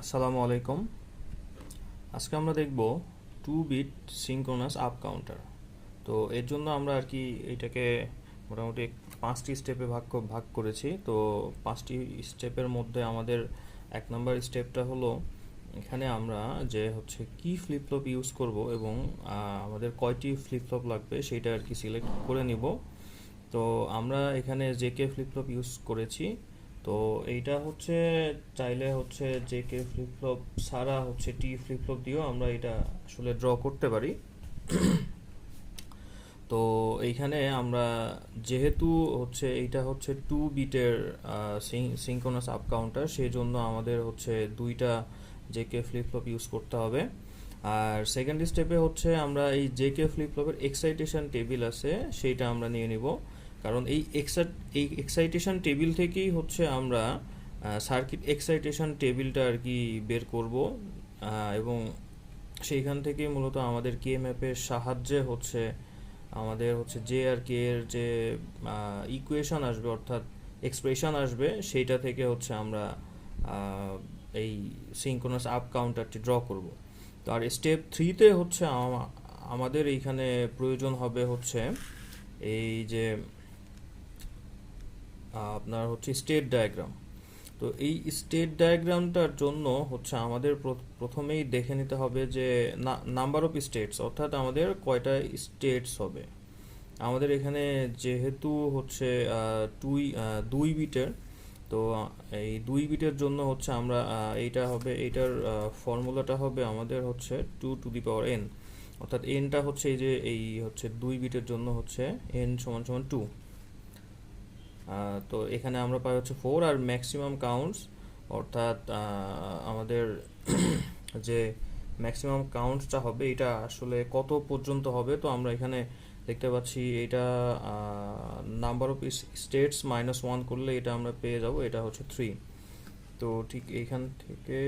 আসসালামু আলাইকুম। আজকে আমরা দেখব 2 বিট সিঙ্ক্রোনাস আপ কাউন্টার। তো এর জন্য আমরা আর কি এটাকে মোটামুটি 5টি স্টেপে ভাগ করেছি। তো 5টি স্টেপের মধ্যে আমাদের 1 নম্বর স্টেপটা হলো এখানে আমরা যে হচ্ছে কি ফ্লিপ ফ্লপ ইউজ করব এবং আমাদের কয়টি ফ্লিপ ফ্লপ লাগবে সেটা আর কি সিলেক্ট করে নিব। তো আমরা এখানে জেকে ফ্লিপ ফ্লপ ইউজ করেছি। তো এইটা হচ্ছে চাইলে হচ্ছে জেকে ফ্লিপ ফ্লপ ছাড়া হচ্ছে টি ফ্লিপ ফ্লপ দিয়েও আমরা এটা আসলে ড্র করতে পারি। তো এইখানে আমরা যেহেতু হচ্ছে এইটা হচ্ছে 2 বিটের সিঙ্ক্রোনাস আপ কাউন্টার, সেই জন্য আমাদের হচ্ছে দুইটা জেকে ফ্লিপ ফ্লপ ইউজ করতে হবে। আর সেকেন্ড স্টেপে হচ্ছে আমরা এই জেকে ফ্লিপ ফ্লপের এক্সাইটেশন টেবিল আছে সেইটা আমরা নিয়ে নিব, কারণ এই এক্সাইটেশন টেবিল থেকেই হচ্ছে আমরা সার্কিট এক্সাইটেশন টেবিলটা আর কি বের করব। এবং সেইখান থেকেই মূলত আমাদের কে ম্যাপের সাহায্যে হচ্ছে আমাদের হচ্ছে জে আর কে এর যে ইকুয়েশন আসবে অর্থাৎ এক্সপ্রেশন আসবে সেইটা থেকে হচ্ছে আমরা এই সিঙ্ক্রোনাস আপ কাউন্টারটি ড্র করব। তো আর স্টেপ 3তে হচ্ছে আমাদের এইখানে প্রয়োজন হবে হচ্ছে এই যে আপনার হচ্ছে স্টেট ডায়াগ্রাম। তো এই স্টেট ডায়াগ্রামটার জন্য হচ্ছে আমাদের প্রথমেই দেখে নিতে হবে যে নাম্বার অফ স্টেটস, অর্থাৎ আমাদের কয়টা স্টেটস হবে। আমাদের এখানে যেহেতু হচ্ছে 2 বিটের, তো এই 2 বিটের জন্য হচ্ছে আমরা এইটা হবে, এইটার ফর্মুলাটা হবে আমাদের হচ্ছে 2 টু দি পাওয়ার n, অর্থাৎ nটা হচ্ছে এই যে এই হচ্ছে 2 বিটের জন্য হচ্ছে n সমান সমান 2। তো এখানে আমরা পাই হচ্ছে 4, আর ম্যাক্সিমাম কাউন্টস অর্থাৎ আমাদের যে ম্যাক্সিমাম কাউন্টসটা হবে এটা আসলে কত পর্যন্ত হবে। তো আমরা এখানে দেখতে পাচ্ছি এটা নাম্বার অফ স্টেটস -1 করলে এটা আমরা পেয়ে যাব, এটা হচ্ছে 3। তো ঠিক এইখান থেকে